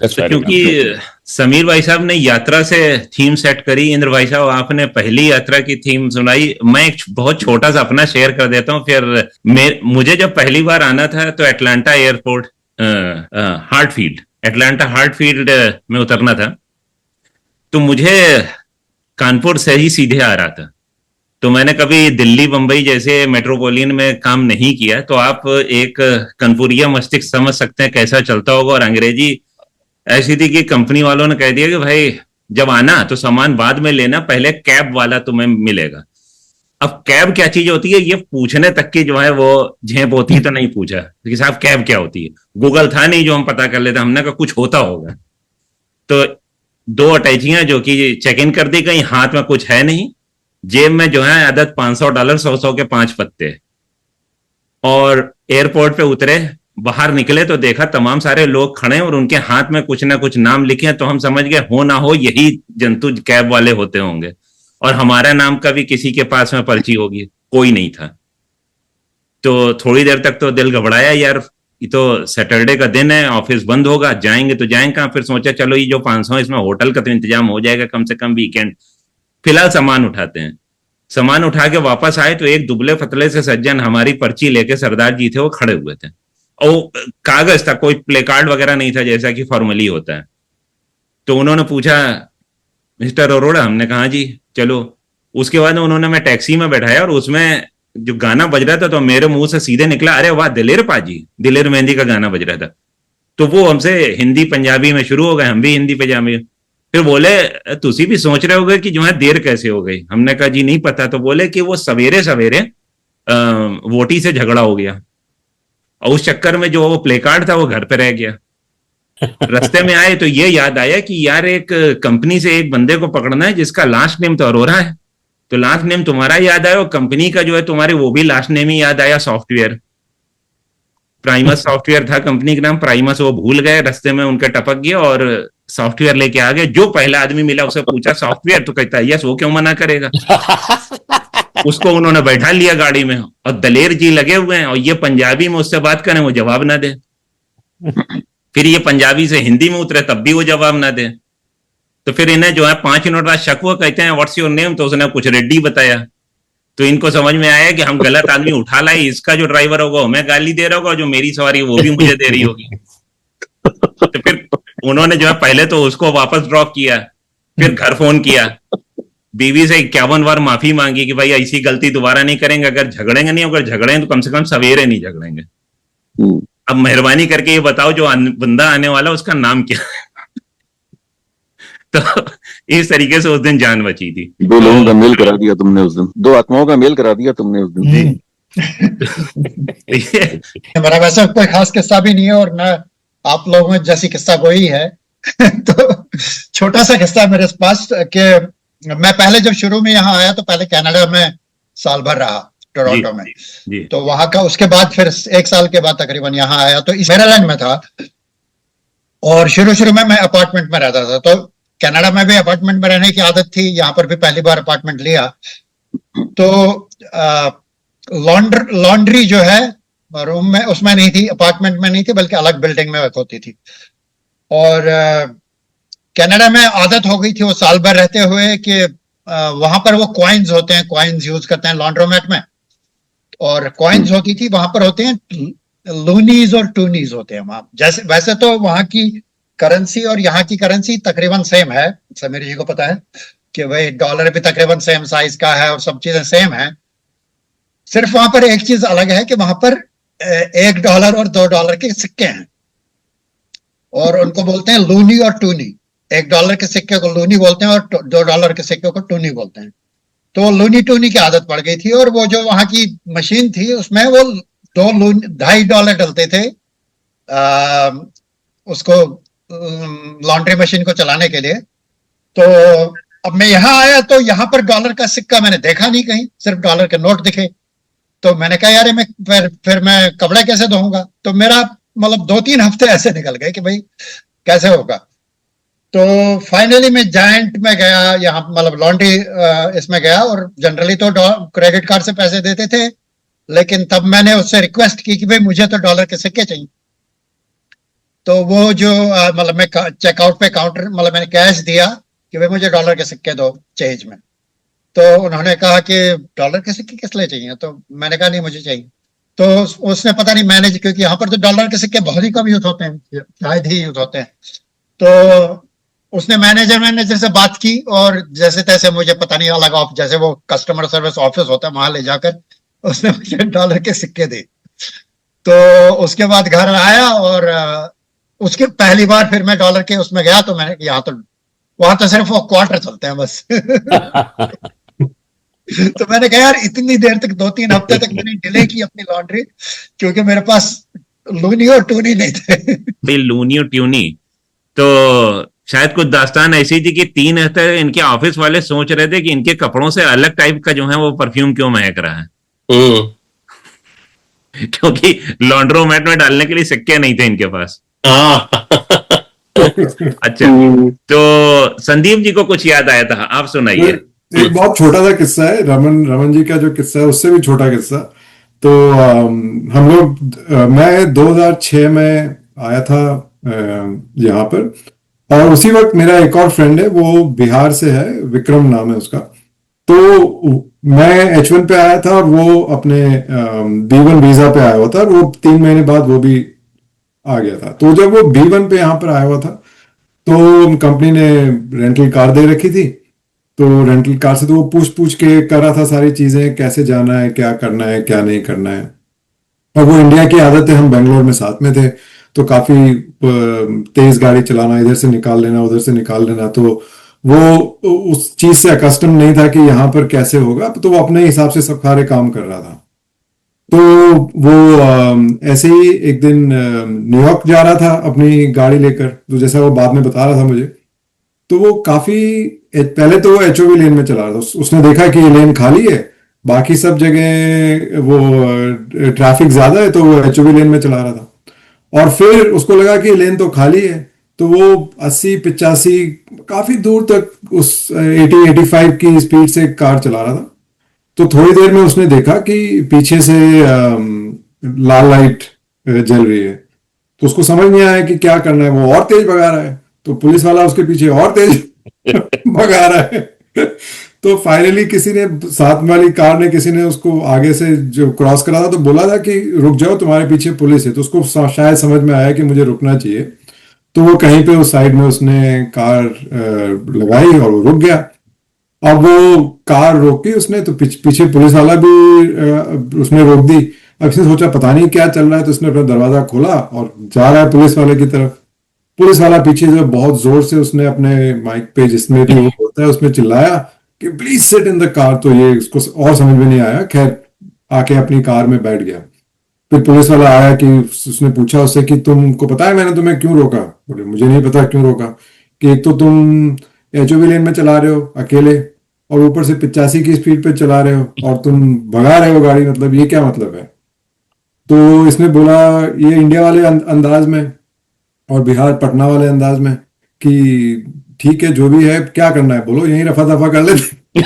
क्योंकि समीर भाई साहब ने यात्रा से थीम सेट करी, इंद्र भाई साहब आपने पहली यात्रा की थीम सुनाई। मैं एक बहुत छोटा सा अपना शेयर कर देता हूँ। फिर मुझे जब पहली बार आना था तो एटलांटा एयरपोर्ट, हार्टफील्ड, एटलांटा हार्टफील्ड में उतरना था। तो मुझे कानपुर से ही सीधे आ रहा था। तो मैंने कभी दिल्ली बंबई जैसे मेट्रोपोलियन में काम नहीं किया, तो आप एक कनपुरिया मस्तिष्क समझ सकते हैं कैसा चलता होगा। और अंग्रेजी ऐसी थी कि कंपनी वालों ने कह दिया कि भाई जब आना तो सामान बाद में लेना, पहले कैब वाला तुम्हें मिलेगा। अब कैब क्या चीज होती है ये पूछने तक की जो है वो झेप होती है, तो नहीं पूछा कि साहब कैब क्या होती है। गूगल था नहीं जो हम पता कर लेते, हमने कहा कुछ होता होगा। तो 2 अटैचियां जो कि चेक इन कर दी गई, हाथ में कुछ है नहीं, जेब में जो है अदद $500, 100 के 5 पत्ते। और एयरपोर्ट पे उतरे, बाहर निकले तो देखा तमाम सारे लोग खड़े हैं और उनके हाथ में कुछ ना कुछ नाम लिखे हैं। तो हम समझ गए हो ना हो यही जंतु कैब वाले होते होंगे। और हमारा नाम का भी किसी के पास में पर्ची होगी, कोई नहीं था। तो थोड़ी देर तक तो दिल घबराया, यार ये तो सैटरडे का दिन है, ऑफिस बंद होगा, जाएंगे तो जाएंगे कहाँ। फिर सोचा चलो ये जो 500 इसमें होटल का तो इंतजाम हो जाएगा कम से कम वीकेंड, फिलहाल सामान उठाते हैं। सामान उठा के वापस आए तो एक दुबले पतले से सज्जन हमारी पर्ची लेके, सरदार जी थे वो, खड़े हुए थे। और कागज था, कोई प्ले कार्ड वगैरह नहीं था जैसा कि फॉर्मली होता है। तो उन्होंने पूछा, मिस्टर अरोड़ा? हमने कहा जी चलो। उसके बाद उन्होंने मैं टैक्सी में बैठाया और उसमें जो गाना बज रहा था तो मेरे मुंह से सीधे निकला, अरे वाह दिलेर पाजी, दिलेर मेहंदी का गाना बज रहा था। तो वो हमसे हिंदी पंजाबी में शुरू हो गए, हम भी हिंदी पंजाबी। फिर बोले तुसी भी सोच रहे होगे कि जो है देर कैसे हो गई। हमने कहा जी नहीं पता। तो बोले कि वो सवेरे सवेरे वोटी से झगड़ा हो गया और उस चक्कर में जो वो प्ले कार्ड था वो घर पे रह गया। रास्ते में आए तो ये याद आया कि यार एक कंपनी से एक बंदे को पकड़ना है जिसका लास्ट नेम तो अरोरा है। तो लास्ट नेम तुम्हारा याद आया और कंपनी का जो है तुम्हारे वो भी लास्ट नेम ही याद आया, सॉफ्टवेयर प्राइमस सॉफ्टवेयर था कंपनी का नाम, प्राइमस। वो भूल गए, रास्ते में उनके टपक गया और सॉफ्टवेयर लेके आ गए। जो पहला आदमी मिला उसे पूछा सॉफ्टवेयर, तो कहता है यस, वो क्यों मना करेगा। उसको उन्होंने बैठा लिया गाड़ी में और दलेर जी लगे हुए हैं और ये पंजाबी में उससे बात करें वो जवाब ना दे। फिर ये पंजाबी से हिंदी में उतरे तब भी वो जवाब ना दे। तो फिर इन्हें जो है 5 मिनट बाद शक हुआ, कहते हैं व्हाट्स योर नेम। तो उसने कुछ रेड्डी बताया। तो इनको समझ में आया कि हम गलत आदमी उठा लाए, इसका जो ड्राइवर होगा हमें गाली दे रहा होगा, जो मेरी सवारी वो भी मुझे दे रही होगी। तो फिर उन्होंने जो है पहले तो उसको वापस ड्रॉप किया, फिर घर फोन किया, बीवी से 51 बार माफी मांगी कि भाई ऐसी गलती दोबारा नहीं करेंगे, अगर झगड़ेंगे नहीं, अगर झगड़ेंगे तो कम से कम सवेरे नहीं झगड़ेंगे। अब मेहरबानी करके ये बताओ जो बंदा आने वाला उसका नाम क्या है। तो इस तरीके से उस दिन जान बची थी। 2 लोगों का मेल करा दिया तुमने उस दिन, 2 आत्माओं का मेल करा दिया तुमने उस दिन। मेरा वैसा कोई खास किस्सा भी नहीं है और न आप लोगों में जैसी किस्सा कोई है। तो छोटा सा किस्सा मेरे पास कि मैं पहले जब शुरू में यहाँ आया तो पहले कनाडा में साल भर रहा, टोरंटो में। जी। तो वहां का उसके बाद फिर 1 साल के बाद तकरीबन यहाँ आया। तो इस मैरीलैंड में था और शुरू में मैं अपार्टमेंट में रहता था। तो कनाडा में भी अपार्टमेंट में रहने की आदत थी, यहाँ पर भी पहली बार अपार्टमेंट लिया। तो लॉन्ड्री जो है रूम में उसमें नहीं थी, अपार्टमेंट में नहीं थी, बल्कि अलग बिल्डिंग में होती थी। और कनाडा में आदत हो गई थी वो साल भर रहते हुए कि वहां पर वो कॉइन्स होते हैं, कॉइन्स यूज करते हैं लॉन्ड्रोमेट में। और कॉइन्स होती थी, वहां पर होते हैं लूनीज और टूनीज होते हैं वहां। जैसे वैसे तो वहां की करेंसी और यहाँ की करेंसी तकरीबन सेम है, समीर जी को पता है कि भाई डॉलर भी तकरीबन सेम साइज का है और सब चीजें सेम है। सिर्फ वहां पर एक चीज अलग है कि वहां पर $1 और $2 के सिक्के हैं और उनको बोलते हैं लूनी और टूनी। $1 के सिक्के को लूनी बोलते हैं और $2 के सिक्के को टूनी बोलते हैं। तो लूनी टूनी की आदत पड़ गई थी और वो जो वहां की मशीन थी उसमें वो $2.50 डलते थे उसको लॉन्ड्री मशीन को चलाने के लिए। तो अब मैं यहाँ आया तो यहाँ पर डॉलर का सिक्का मैंने देखा नहीं कहीं, सिर्फ डॉलर के नोट दिखे। तो मैंने कहा यार मैं फिर मैं कपड़े कैसे धोऊंगा। तो मेरा मतलब 2-3 हफ्ते ऐसे निकल गए कि भाई कैसे होगा। तो फाइनली मैं जायंट में गया, यहाँ मतलब लॉन्ड्री इसमें गया और जनरली तो क्रेडिट कार्ड से पैसे देते थे, लेकिन तब मैंने उससे रिक्वेस्ट की कि भाई मुझे तो डॉलर के सिक्के चाहिए। तो वो जो मतलब मैं चेकआउट पे काउंटर मतलब मैंने कैश दिया कि भाई मुझे डॉलर के सिक्के दो चेंज में। तो उन्होंने कहा कि डॉलर के सिक्के किस लिए चाहिए। तो मैंने कहा नहीं मुझे चाहिए। तो उसने पता नहीं मैनेज, क्योंकि यहाँ पर तो डॉलर के सिक्के बहुत ही कम यूज होते हैं, शायद ही यूज होते हैं। तो उसने मैनेजर से बात की और जैसे तैसे मुझे पता नहीं अलग ऑफ जैसे वो कस्टमर सर्विस ऑफिस होता है वहां ले जाकर उसने मुझे डॉलर के सिक्के दे। तो उसके बाद घर आया और उसके पहली बार फिर मैं डॉलर के उसमें गया तो मैंने यहाँ तो वहां तो सिर्फ वो क्वार्टर चलते हैं बस। तो मैंने कहा यार इतनी देर तक 2-3 हफ्ते तक मैंने डिले की अपनी लॉन्ड्री क्योंकि मेरे पास लूनी और टूनी नहीं थे। लूनी और ट्यूनी तो शायद कुछ दास्तान ऐसी थी कि 3 हफ्ते इनके ऑफिस वाले सोच रहे थे कि इनके कपड़ों से अलग टाइप का जो है वो परफ्यूम क्यों महक रहा है। क्योंकि लॉन्ड्रोमेट में डालने के लिए सिक्के नहीं थे इनके पास। अच्छा, तो संदीप जी को कुछ याद आया था, आप सुनाइए। एक बहुत छोटा सा किस्सा है, रमन जी का जो किस्सा है उससे भी छोटा किस्सा। तो हम लोग मैं 2006 में आया था यहाँ पर और उसी वक्त मेरा एक और फ्रेंड है वो बिहार से है, विक्रम नाम है उसका। तो मैं H1 पे आया था और वो अपने B1 वीजा पे आया हुआ था, और वो 3 महीने बाद वो भी आ गया था। तो जब वो B1 पे यहाँ पर आया हुआ था, तो कंपनी ने रेंटल कार दे रखी थी। तो रेंटल कार से तो वो पूछ पूछ के कर रहा था सारी चीजें, कैसे जाना है, क्या करना है, क्या नहीं करना है। और वो इंडिया की आदत है, हम बेंगलोर में साथ में थे, तो काफी तेज गाड़ी चलाना, इधर से निकाल लेना, उधर से निकाल लेना। तो वो उस चीज से अकस्टम नहीं था कि यहाँ पर कैसे होगा, तो वो अपने हिसाब से सब सारे काम कर रहा था। तो वो ऐसे ही एक दिन न्यूयॉर्क जा रहा था अपनी गाड़ी लेकर, तो जैसा वो बाद में बता रहा था मुझे, तो वो काफी पहले तो वो HOV लेन में चला रहा था। उसने देखा कि ये लेन खाली है, बाकी सब जगह वो ट्रैफिक ज्यादा है, तो वो HOV लेन में चला रहा था। और फिर उसको लगा कि लेन तो खाली है, तो वो 80-85 काफी दूर तक उस 80-85 की स्पीड से कार चला रहा था। तो थोड़ी देर में उसने देखा कि पीछे से लाल लाइट जल रही है। तो उसको समझ नहीं आया कि क्या करना है, वो और तेज भगा रहा है, तो पुलिस वाला उसके पीछे और तेज भगा रहा है। तो फाइनली किसी ने, साथ वाली कार ने, किसी ने उसको आगे से जो क्रॉस करा था, तो बोला था कि रुक जाओ, तुम्हारे पीछे पुलिस है। तो उसको शायद समझ में आया कि मुझे रुकना चाहिए, तो वो कहीं पे उस साइड में उसने कार लगाई और वो रुक गया। अब वो कार रोकी उसने, तो पीछे पुलिस वाला भी उसने रोक दी। अब इसने सोचा पता नहीं क्या चल रहा है, तो उसने अपना दरवाजा खोला और जा रहा है पुलिस वाले की तरफ। पुलिस वाला पीछे से बहुत जोर से उसने अपने माइक पे, जिसमें भी वो होता है, उसमें चिल्लाया कि please sit in the car. तो ये इसको और समझ में नहीं आया, खैर आके अपनी कार में बैठ गया। फिर पुलिस वाला आया कि उसने पूछा उससे कि तुमको पता है मैंने तुम्हें क्यों रोका? बोले मुझे नहीं पता क्यों रोका, कि एक तो तुम HOV लेन में चला रहे हो अकेले, और ऊपर से 85 की स्पीड पे चला रहे हो, और तुम भगा रहे हो गाड़ी, मतलब ये क्या मतलब है? तो इसने बोला ये इंडिया वाले अंदाज में और बिहार पटना वाले अंदाज में कि ठीक है जो भी है, क्या करना है बोलो, यहीं रफा दफा कर लेते।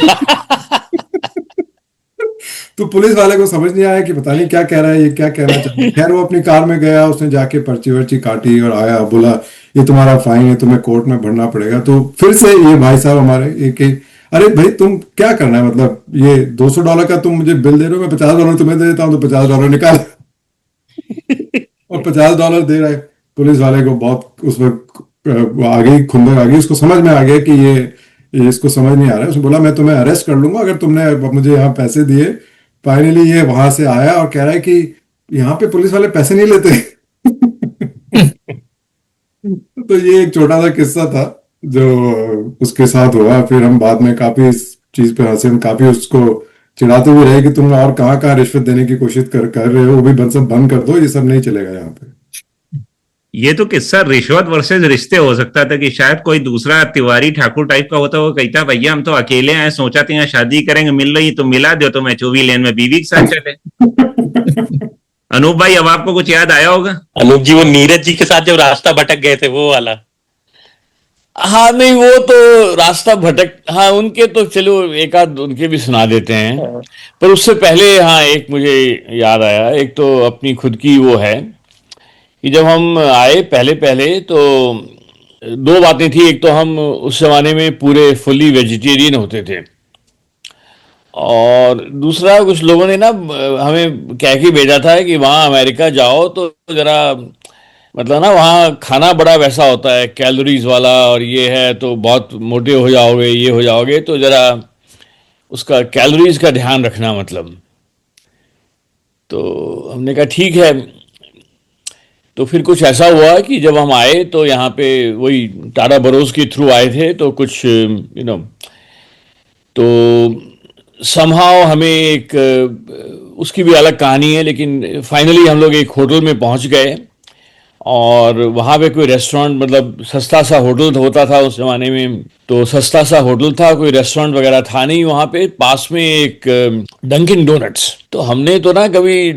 तो पुलिस वाले को समझ नहीं आया कि पता नहीं क्या कह रहा है, ये क्या कहना चाहता है। खैर वो अपनी कार में गया, उसने जाके पर्ची वर्ची काटी और आया, बोला ये तुम्हारा फाइन है, तुम्हें कोर्ट में भरना पड़ेगा। तो फिर से ये भाई साहब हमारे एक, अरे भाई तुम क्या करना है, मतलब ये $200 का तुम मुझे बिल दे रहे हो, मैं $50 तुम्हें दे देता हूँ, तो $50 निकाल। और $50 दे रहा है। पुलिस वाले को बहुत उस वक्त आ गई, खुंदक आ गई, उसको समझ में आ गया कि ये इसको समझ नहीं आ रहा है। उसने बोला मैं तुम्हें अरेस्ट कर लूंगा अगर तुमने मुझे यहाँ पैसे दिए। फाइनली ये वहां से आया और कह रहा है कि यहाँ पे पुलिस वाले पैसे नहीं लेते। तो ये एक छोटा सा किस्सा था जो उसके साथ हुआ। फिर हम बाद में काफी इस चीज पे हंसे, हम काफी उसको चिढ़ाते भी रहे कि तुम और कहाँ रिश्वत देने की कोशिश कर रहे हो, वो भी सब बंद कर दो, ये सब नहीं चलेगा यहाँ पे। ये तो किस्सा रिश्वत वर्सेस रिश्ते हो सकता था कि शायद कोई दूसरा तिवारी ठाकुर टाइप का होता, वो कहता भैया हम तो अकेले हैं, सोचा था यहाँ शादी करेंगे, मिल रही तो मिला दो, तो मैं HOV लेन में बीवी के साथ चले। अनूप भाई अब आपको कुछ याद आया होगा? अनूप जी वो नीरज जी के साथ जब रास्ता भटक गए थे वो वाला। हाँ नहीं वो तो रास्ता भटक, हाँ उनके तो चलो एक आध उनके भी सुना देते हैं, पर उससे पहले हाँ एक मुझे याद आया। एक तो अपनी खुद की वो है कि जब हम आए पहले पहले तो दो बातें थी। एक तो हम उस जमाने में पूरे फुली वेजिटेरियन होते थे, और दूसरा कुछ लोगों ने ना हमें कह के भेजा था कि वहाँ अमेरिका जाओ तो जरा मतलब ना वहाँ खाना बड़ा वैसा होता है कैलोरीज वाला, और ये है तो बहुत मोटे हो जाओगे, ये हो जाओगे, तो जरा उसका कैलोरीज का ध्यान रखना मतलब। तो हमने कहा ठीक है। तो फिर कुछ ऐसा हुआ कि जब हम आए तो यहाँ पे वही टाटा बरोज के थ्रू आए थे, तो कुछ तो समहाउ हमें एक उसकी भी अलग कहानी है, लेकिन फाइनली हम लोग एक होटल में पहुँच गए, और वहाँ पे कोई रेस्टोरेंट, मतलब सस्ता सा होटल होता था उस ज़माने में, तो सस्ता सा होटल था, कोई रेस्टोरेंट वगैरह था नहीं वहाँ पे। पास में एक डंकिन डोनट्स, तो हमने तो ना कभी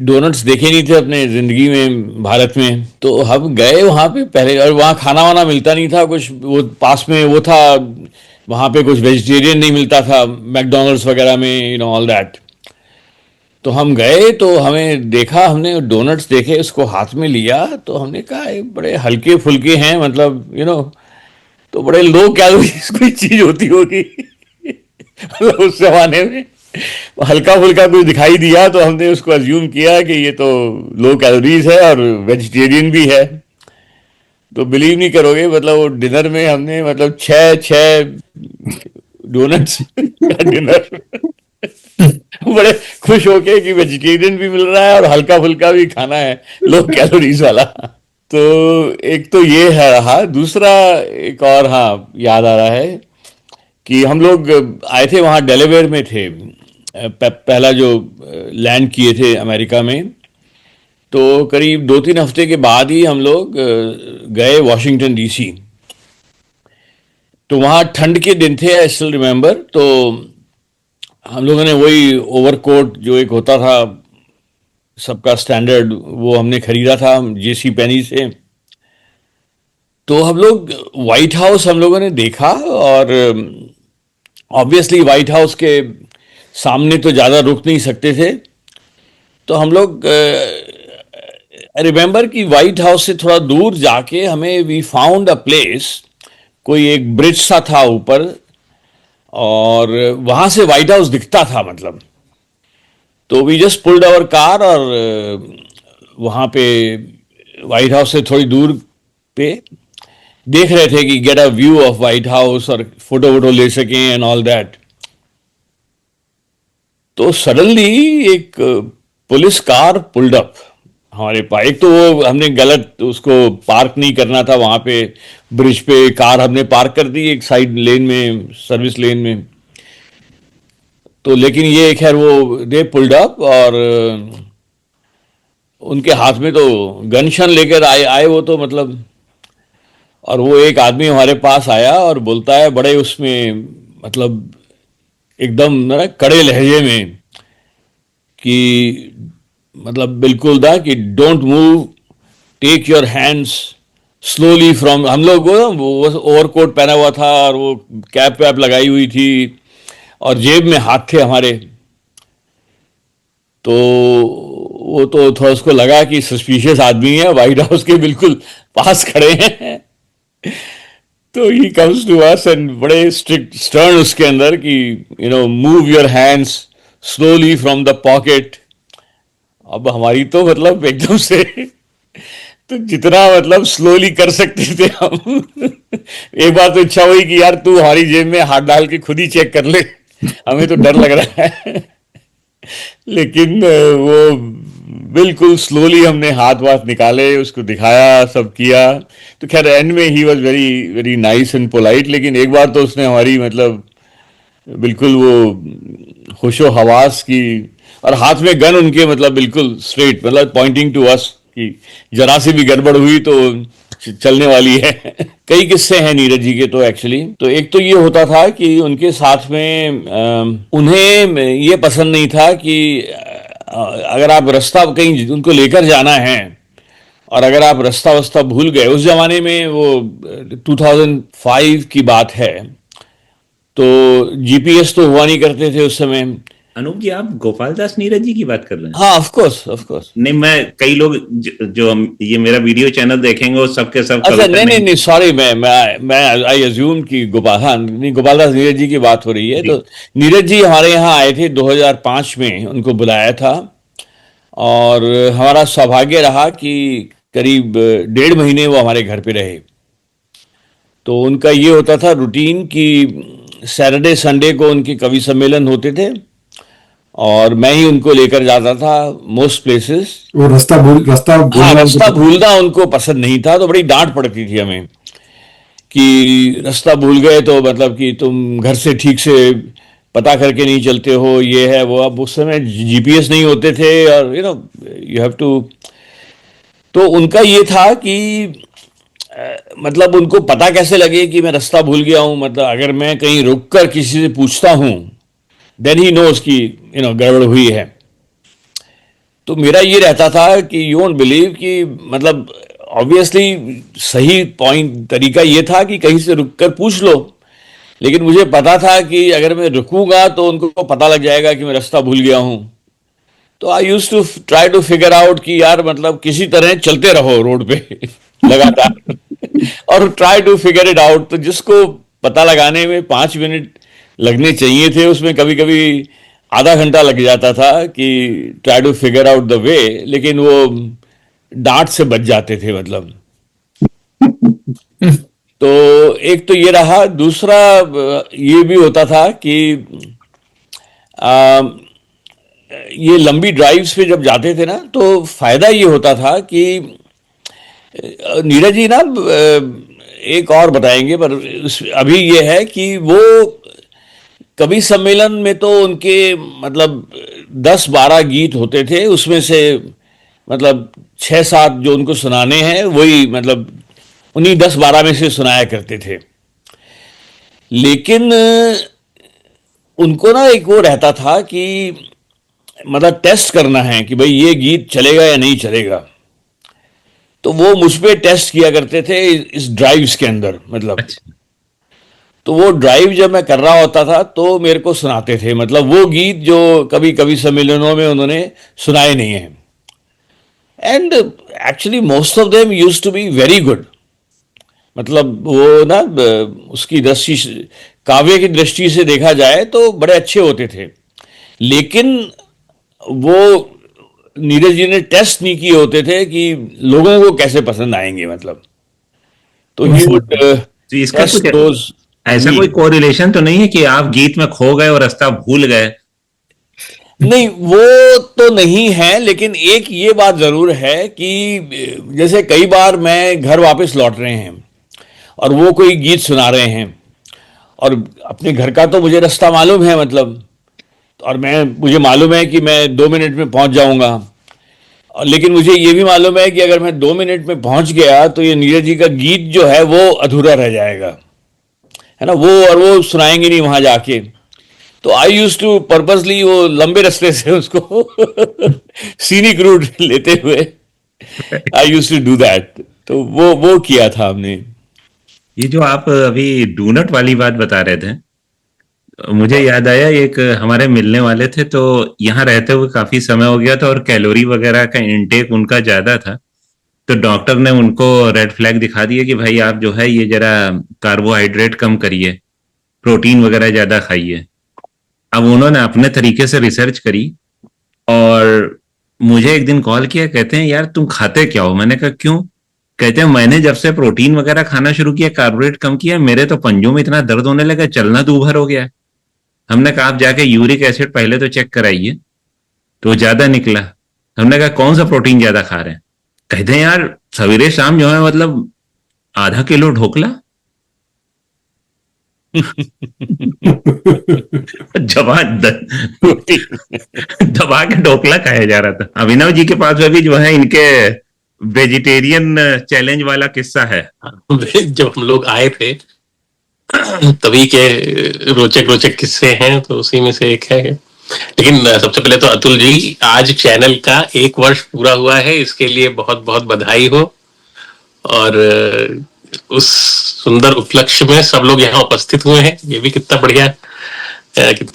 डोनट्स देखे नहीं थे अपने ज़िंदगी में भारत में, तो हम गए वहाँ पे पहले, और वहाँ खाना वाना मिलता नहीं था कुछ, वो पास में वो था, वहाँ पे कुछ वेजिटेरियन नहीं मिलता था मैकडोनल्ड्स वगैरह में, ऑल दैट। तो हम गए तो हमें देखा, हमने डोनट्स देखे, उसको हाथ में लिया, तो हमने कहा ये बड़े हल्के फुल्के हैं, मतलब तो बड़े लो कैलोरीज कोई चीज होती होगी। मतलब उस जमाने में हल्का फुल्का कुछ दिखाई दिया तो हमने उसको अज्यूम किया कि ये तो लो कैलोरीज है और वेजिटेरियन भी है। तो बिलीव नहीं करोगे, मतलब वो डिनर में हमने मतलब छः छः डोनट्स का डिनर बड़े खुश होके कि वेजिटेरियन भी मिल रहा है और हल्का फुल्का भी खाना है, लो कैलोरीज वाला। तो एक तो ये है रहा। दूसरा एक और, हाँ, याद आ रहा है कि हम लोग आए थे वहाँ डेलावेयर में थे, पहला जो लैंड किए थे अमेरिका में। तो करीब 2-3 हफ्ते के बाद ही हम लोग गए वॉशिंगटन डीसी। तो वहाँ ठंड के दिन थे, आई स्टिल रिमेम्बर। तो हम लोगों ने वही ओवरकोट जो एक होता था सबका स्टैंडर्ड, वो हमने खरीदा था जेसी पेनी से। तो हम लोग वाइट हाउस हम लोगों ने देखा, और ऑब्वियसली वाइट हाउस के सामने तो ज़्यादा रुक नहीं सकते थे। तो हम लोग रिमेंबर कि वाइट हाउस से थोड़ा दूर जाके हमें वी फाउंड अ प्लेस, कोई एक ब्रिज सा था ऊपर, और वहाँ से वाइट हाउस दिखता था मतलब। तो we just pulled our car, और वहाँ पे वाइट हाउस से थोड़ी दूर पे देख रहे थे कि get a view of white house और फोटो वोटो ले सकें एंड ऑल दैट। तो सडनली एक पुलिस कार पुल्ड अप हमारे पास। एक तो वो हमने गलत उसको पार्क नहीं करना था वहाँ पे, ब्रिज पे कार हमने पार्क कर दी एक साइड लेन में, सर्विस लेन में। तो लेकिन ये खैर वो दे पुल्ड अप, और उनके हाथ में तो गनशन लेकर आए आए वो तो मतलब। और वो एक आदमी हमारे पास आया और बोलता है बड़े उसमें मतलब एकदम ना कड़े लहजे में कि मतलब बिल्कुल था कि don't move, take your hands slowly from. हम लोग वो ओवरकोट पहना हुआ था और वो कैप वैप लगाई हुई थी, और जेब में हाथ थे हमारे। तो वो तो थोड़ा उसको लगा कि सस्पिशियस आदमी है, वाइट हाउस के बिल्कुल पास खड़े हैं। तो he comes to us and बड़े स्ट्रिक्ट स्टर्न उसके अंदर कि move your hands slowly from the pocket. अब हमारी तो मतलब एकदम से तो जितना मतलब स्लोली कर सकते थे हम एक बार तो इच्छा हुई कि यार तू हमारी जेब में हाथ डाल के खुद ही चेक कर ले, हमें तो डर लग रहा है। लेकिन वो बिल्कुल स्लोली हमने हाथ वाथ निकाले, उसको दिखाया, सब किया। तो खैर एंड में he was very very nice and polite. लेकिन एक बार तो उसने हमारी मतलब बिल्कुल वो होशो हवास की, और हाथ में गन उनके मतलब बिल्कुल स्ट्रेट, मतलब पॉइंटिंग टू अस कि जरा सी भी गड़बड़ हुई तो चलने वाली है। कई किस्से हैं नीरज जी के तो एक्चुअली। तो एक तो ये होता था कि उनके साथ में उन्हें ये पसंद नहीं था कि अगर आप रास्ता कहीं उनको लेकर जाना है और अगर आप रास्ता वास्ता भूल गए, उस जमाने में वो 2005 की बात है, तो जीपीएस तो हुआ नहीं करते थे उस समय। अनूप जी, आप गोपाल दास नीरज जी की बात कर रहे हैं? हाँ, ऑफ कोर्स ऑफ कोर्स। नहीं, मैं कई लोग जो ये मेरा वीडियो चैनल देखेंगे वो सबके सब अच्छा, कविता नहीं नहीं सॉरी, मैं आई अज्यूम कि गोपाल, हाँ नहीं, गोपाल दास नीरज जी की बात हो रही है। जी। तो नीरज जी हमारे यहाँ आए थे 2005 में, उनको बुलाया था, और हमारा सौभाग्य रहा कि करीब 1.5 महीने वो हमारे घर पे रहे। तो उनका ये होता था रूटीन कि सैटरडे संडे को उनके कवि सम्मेलन होते थे, और मैं ही उनको लेकर जाता था मोस्ट प्लेसेस। वो रास्ता हाँ, रास्ता भूलना भूलना उनको पसंद नहीं था, तो बड़ी डांट पड़ती थी हमें कि रास्ता भूल गए तो मतलब कि तुम घर से ठीक से पता करके नहीं चलते हो, ये है वो। अब उस समय जीपीएस नहीं होते थे, और यू हैव टू। तो उनका ये था कि मतलब उनको पता कैसे लगे कि मैं रास्ता भूल गया हूँ। मतलब अगर मैं कहीं रुक कर किसी से पूछता हूँ, देन ही नोज कि गड़बड़ हुई है। तो मेरा ये रहता था कि यू वोंट बिलीव कि मतलब ऑब्वियसली सही पॉइंट तरीका ये था कि कहीं से रुक कर पूछ लो, लेकिन मुझे पता था कि अगर मैं रुकूंगा तो उनको पता लग जाएगा कि मैं रास्ता भूल गया हूँ। तो I used to try to figure out कि यार मतलब किसी तरह चलते रहो रोड पे लगातार और try to figure it out. तो जिसको पता लगाने में 5 मिनट लगने चाहिए थे उसमें कभी कभी आधा घंटा लग जाता था कि try to figure out the way, लेकिन वो डांट से बच जाते थे मतलब। तो एक तो ये रहा, दूसरा ये भी होता था कि आ, ये लंबी ड्राइव्स पे जब जाते थे ना तो फायदा ये होता था कि नीरज जी ना एक और बताएंगे, पर अभी ये है कि वो कवि सम्मेलन में तो उनके मतलब 10-12 गीत होते थे, उसमें से मतलब 6-7 जो उनको सुनाने हैं वही मतलब उन्हीं 10-12 में से सुनाया करते थे। लेकिन उनको ना एक वो रहता था कि मतलब टेस्ट करना है कि भाई ये गीत चलेगा या नहीं चलेगा, तो वो मुझ पे टेस्ट किया करते थे इस ड्राइव्स के अंदर मतलब। अच्छा। तो वो ड्राइव जब मैं कर रहा होता था तो मेरे को सुनाते थे, मतलब वो गीत जो कभी कभी सम्मेलनों में उन्होंने सुनाए नहीं हैं। And actually most of them used to be very good, मतलब वो ना उसकी दृष्टि, काव्य की दृष्टि से देखा जाए तो बड़े अच्छे होते थे, लेकिन वो नीरज जी ने टेस्ट नहीं किए होते थे कि लोगों को कैसे पसंद आएंगे मतलब। तो ही वुड तो इसका टेस्ट कुछ दोज। ऐसा कोई कोरिलेशन तो नहीं है कि आप गीत में खो गए और रास्ता भूल गए? नहीं, वो तो नहीं है, लेकिन एक ये बात जरूर है कि जैसे कई बार मैं घर वापस लौट रहे हैं और वो कोई गीत सुना रहे हैं, और अपने घर का तो मुझे रास्ता मालूम है मतलब, और मुझे मालूम है कि मैं 2 मिनट में पहुंच जाऊंगा, और लेकिन मुझे ये भी मालूम है कि अगर मैं 2 मिनट में पहुंच गया तो ये नीरज जी का गीत जो है वो अधूरा रह जाएगा, है ना, वो सुनाएंगे नहीं वहां जाके। तो आई यूज टू पर्पसली वो लंबे रास्ते से उसको सीनिक रूट लेते हुए आई यूज टू डू दैट। तो वो किया था हमने। ये जो आप अभी डूनट वाली बात बता रहे थे, मुझे याद आया, एक हमारे मिलने वाले थे, तो यहाँ रहते हुए काफी समय हो गया था और कैलोरी वगैरह का इनटेक उनका ज्यादा था। तो डॉक्टर ने उनको रेड फ्लैग दिखा दिया कि भाई आप जो है ये जरा कार्बोहाइड्रेट कम करिए, प्रोटीन वगैरह ज्यादा खाइए। अब उन्होंने अपने तरीके से रिसर्च करी और मुझे एक दिन कॉल किया, कहते हैं यार तुम खाते क्या हो? मैंने कहा क्यों? कहते हैं मैंने जब से प्रोटीन वगैरह खाना शुरू किया, कार्बोहाइड्रेट कम किया, मेरे तो पंजों में इतना दर्द होने लगा, चलना दूभर हो गया। हमने कहा आप जाके यूरिक एसिड पहले तो चेक कराइए, तो ज्यादा निकला। हमने कहा कौन सा प्रोटीन ज्यादा खा रहे हैं? कहते हैं यार सवेरे शाम जो है मतलब आधा किलो ढोकला। जबा दबा के ढोकला खाया जा रहा था। अभिनव जी के पास में भी जो है इनके वेजिटेरियन चैलेंज वाला किस्सा है। जब हम लोग आए थे तभी के रोचक रोचक किस्से हैं, तो उसी में से एक है। लेकिन सबसे पहले तो अतुल जी, आज चैनल का 1 वर्ष पूरा हुआ है, इसके लिए बहुत बहुत बधाई हो। और उस सुंदर उपलक्ष्य में सब लोग यहाँ उपस्थित हुए हैं, ये भी कितनी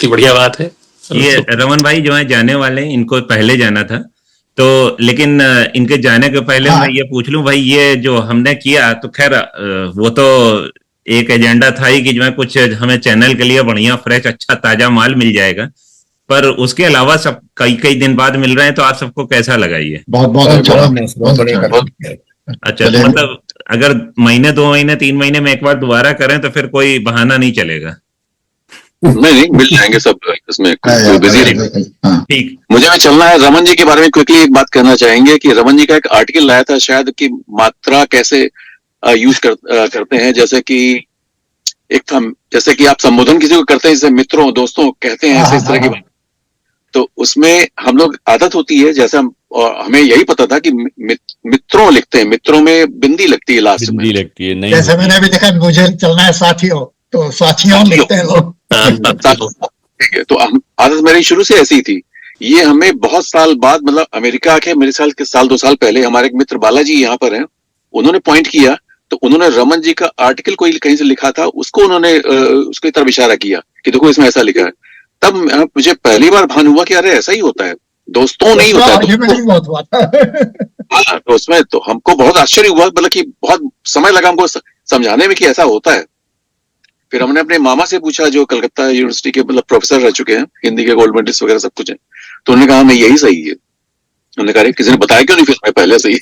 बढ़िया बात है। ये रमन भाई जो है जाने वाले हैं, इनको पहले जाना था, तो लेकिन इनके जाने के पहले मैं ये पूछ लूं भाई, ये जो हमने किया तो खैर वो तो एक एजेंडा था ही कि जो है कुछ हमें चैनल के लिए बढ़िया फ्रेश अच्छा ताजा माल मिल जाएगा, पर उसके अलावा सब कई दिन बाद मिल रहे हैं, तो आप सबको कैसा लगा ये? बहुत बहुत अच्छा, बहुत अच्छा। अच्छा, तो मतलब अगर महीने 2 महीने 3 महीने में एक बार दोबारा करें तो फिर कोई बहाना नहीं चलेगा? नहीं, मिल जाएंगे सब, इसमें कोई बिजी नहीं। ठीक, मुझे भी चलना है। रमन जी के बारे में क्विकली एक बात कहना चाहेंगे कि रमन जी का एक आर्टिकल आया था शायद कि मात्रा कैसे यूज करते हैं, जैसे कि एक था, जैसे कि आप संबोधन किसी को करते हैं, जैसे मित्रों दोस्तों कहते हैं, ऐसे इस तरह की बात। तो उसमें हम लोग आदत होती है, जैसे हमें यही पता था कि मित्रों लिखते हैं, मित्रों में बिंदी लगती है लास्ट में, बिंदी लगती है। नहीं, जैसे मैंने अभी देखा मुझे चलना है साथियों, तो साथियों लिखते हैं लोग। ठीक है, तो आदत मेरी शुरू से ऐसी थी। ये हमें बहुत साल बाद, मतलब अमेरिका के मेरे साल के 2 साल पहले हमारे एक मित्र बालाजी यहाँ पर हैं, उन्होंने पॉइंट किया, तो उन्होंने रमन जी का आर्टिकल कोई कहीं से लिखा था, उसको उन्होंने उसकी तरफ इशारा किया कि देखो इसमें ऐसा लिखा है। तब मुझे पहली बार भान हुआ कि अरे ऐसा ही होता है, दोस्तों नहीं होता है। तो उसमें तो हमको बहुत आश्चर्य हुआ, मतलब कि बहुत समय लगा हमको समझाने में कि ऐसा होता है। फिर हमने अपने मामा से पूछा जो कलकत्ता यूनिवर्सिटी के मतलब प्रोफेसर रह चुके हैं, हिंदी के गोल्ड मेडलिस्ट वगैरह सब कुछ है, तो उन्होंने कहा मैं यही सही है। उन्होंने कहा किसी ने बताया क्यों नहीं फिर मैं पहले से ही।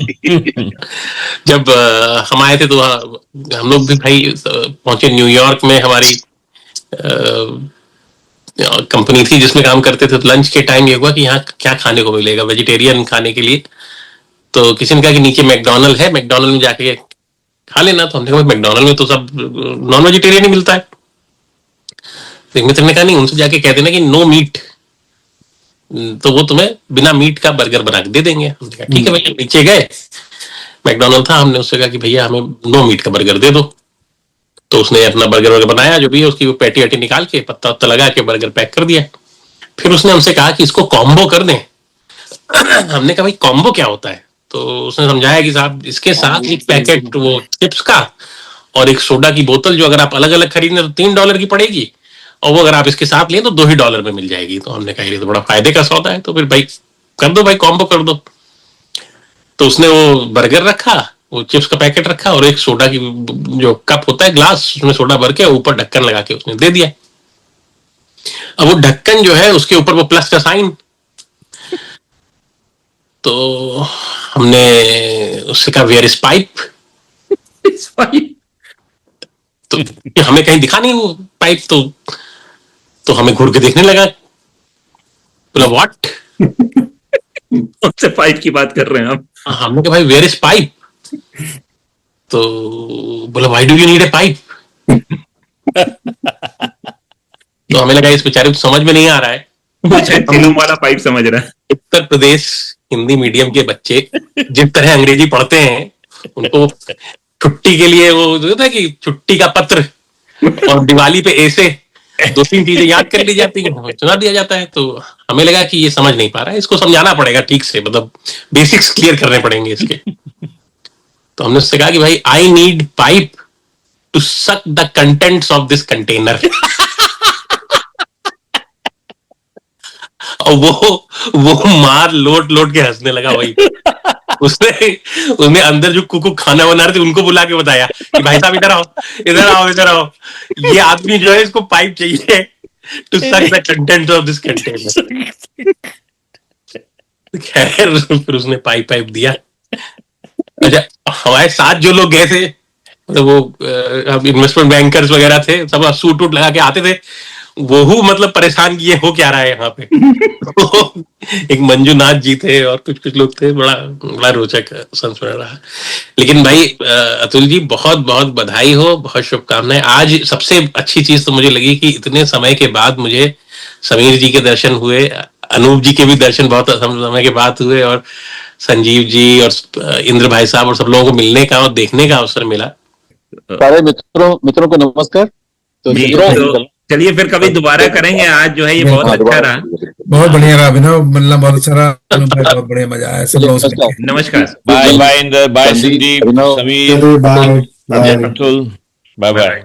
जब हम आए थे तो हम लोग भी भाई पहुंचे न्यूयॉर्क में, हमारी कंपनी थी जिसमें काम करते थे। तो लंच के टाइम ये हुआ कि यहाँ क्या खाने को मिलेगा वेजिटेरियन खाने के लिए। तो किसी ने कहा कि नीचे मैकडोनल्ड है, मैकडोनल्ड में जाके खा लेना। तो हमने कहा मैकडोनल्ड में तो सब नॉन वेजिटेरियन ही मिलता है। एक मित्र ने कहा नहीं, उनसे जाके कह देना कि नो मीट, तो वो तुम्हें बिना मीट का बर्गर बना के दे देंगे। हमने कहा ठीक है भैया। नीचे गए, मैकडोनल्ड था, हमने उससे कहा कि भैया हमें नो मीट का बर्गर दे दो। तो उसने अपना बर्गर बनाया जो भी है, उसकी वो पैटी वैटी निकाल के पत्ता वत्ता लगा के बर्गर पैक कर दिया। फिर उसने हमसे कहा कि इसको कॉम्बो कर दें। हमने कहा भाई कॉम्बो क्या होता है? तो उसने समझाया कि साहब इसके साथ एक पैकेट वो चिप्स का और एक सोडा की बोतल, जो अगर आप अलग अलग खरीदने तो $3 की पड़ेगी, और वो अगर आप इसके साथ लें तो $2 में मिल जाएगी। तो हमने कहा ये तो बड़ा फायदे का सौदा है, तो फिर भाई कर दो भाई, कॉम्बो कर दो। तो उसने वो बर्गर रखा, वो चिप्स का पैकेट रखा और एक सोडा की जो कप होता है ग्लास, उसमें सोडा भर के ऊपर ढक्कन लगा के उसने दे दिया। अब वो ढक्कन जो है उसके ऊपर वो प्लस का साइन। तो हमने उससे कहा वेयर इज पाइप। तो हमें कहीं दिखा नहीं वो पाइप। तो हमें घूर के देखने लगा, बोला व्हाट, कौन से पाइप की बात कर रहे हैं आप? हमने कहा भाई वेयर इज पाइप। तो बोला why do you need a pipe. तो हमें लगा इस बेचारे को समझ में नहीं आ रहा है, चिलम वाला पाइप समझ रहा है। उत्तर प्रदेश हिंदी मीडियम के बच्चे जिस तरह अंग्रेजी पढ़ते हैं, उनको छुट्टी के लिए वो जो होता है कि छुट्टी का पत्र और दिवाली पे ऐसे 2-3 चीजें याद कर ली जाती है, सुना दिया जाता है। तो हमें लगा कि ये समझ नहीं पा रहा है, इसको समझाना पड़ेगा ठीक से, मतलब बेसिक्स क्लियर करने पड़ेंगे इसके। तो हमने उससे कहा कि भाई I need pipe to suck the contents of this container. और वो मार लोट के हंसने लगा भाई। उसने अंदर जो कुक खाना बना रहे थे उनको बुला के बताया कि भाई साहब इधर आओ, इधर आओ, इधर आओ, ये आदमी जो है इसको पाइप चाहिए to suck the content of this container. खैर फिर उसने पाइप दिया। अच्छा, हमारे साथ जो लोग गए थे, मतलब वो इन्वेस्टमेंट बैंकर्स वगैरह थे, सब सूट वूट लगा के आते थे, वो मतलब परेशान किए हो क्या रहा है यहाँ पे। तो एक मंजूनाथ जी थे और कुछ लोग थे, बड़ा रोचक संस्मरण रहा। लेकिन भाई अतुल जी बहुत बहुत बधाई हो, बहुत शुभकामनाएं। आज सबसे अच्छी चीज तो मुझे लगी कि इतने समय के बाद मुझे समीर जी के दर्शन हुए, अनूप जी के भी दर्शन बहुत समय के बाद हुए, और संजीव जी और इंद्र भाई साहब और सब लोगों को मिलने का और देखने का अवसर मिला। सारे मित्रों को नमस्कार। तो चलिए फिर कभी दोबारा करेंगे। आज जो है ये बहुत अच्छा रहा, बहुत बढ़िया रहा अभिनव, मिलना बहुत अच्छा रहा, बहुत बढ़िया मजा आया सब लोगों से। नमस्कार। Bye bye Indra, bye Sandeep, Sameer, bye Atul, bye bye.